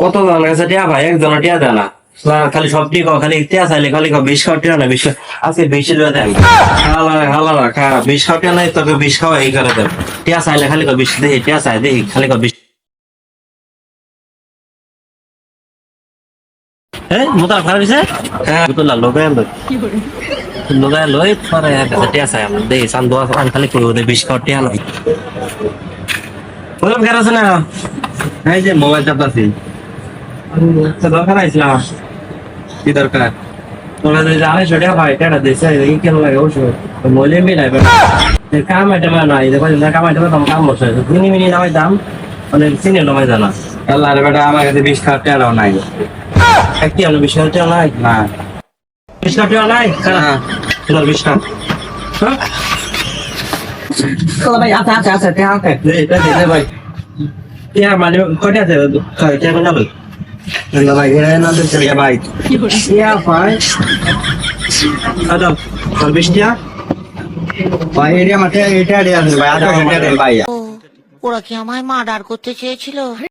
কত জনের কাছে টিয়া ভাই, একজনের টিয়া দেয় না। খালি সব টিকা খালি টিয়া চাইলে খালি বিষ খাওয়া টিয়া না, বিষ আজকে বিশ দেন হালা খা বিষ খাওয়া টিয়া নাই, তোকে বিষ খাওয়া এই করে দেব। টিয়া চাইলে খালি বিষ দেখি, টিয়া চাই দেখি খালি বিষ। হ্যাঁ মোটা খারাপ হয়েছে। হ্যাঁ বুতলা লোকায় লোকায় লই পরে টিয়া চাই আমার দেখি চান দোয়া খালি করবো বিষ খাওয়া টিয়া নাই। বললাম কেন আছে না, এই যে মোবাইল চাপতাছি। দরকার আইছিলাম। কি দরকার? তোরা যে জানিস ওটা ভাই টাটা দিছে এই কেন লাগে ওষুধ মলে মিলাই কাম এটা নাই দেখো না কাম এটা তো কাম বসে মিনি মিনি নামাই দাম মানে চিনি নামাই জানা আল্লাহ রে বেটা আমার কাছে 20 টাকা টাকাও নাই। কি হলো 20 টাকা টাকা নাই? না 20 টাকা টাকা নাই। হ্যাঁ তোর 20 টাকা চলো ভাই আচ্ছা আচ্ছা আচ্ছা টাকা এটা দে ভাই। টাকা মানে কয়টা আছে? টাকা না ভাই ভাই এরা না দিচ্ছে ভাই ইয়া ভাই আদম তোর 20 টাকা ভাই এরিয়া মাঠে এটা আছে ভাই আদা এটা ভাই। ওরা কি আমায় মার্ডার করতে চেয়েছিল?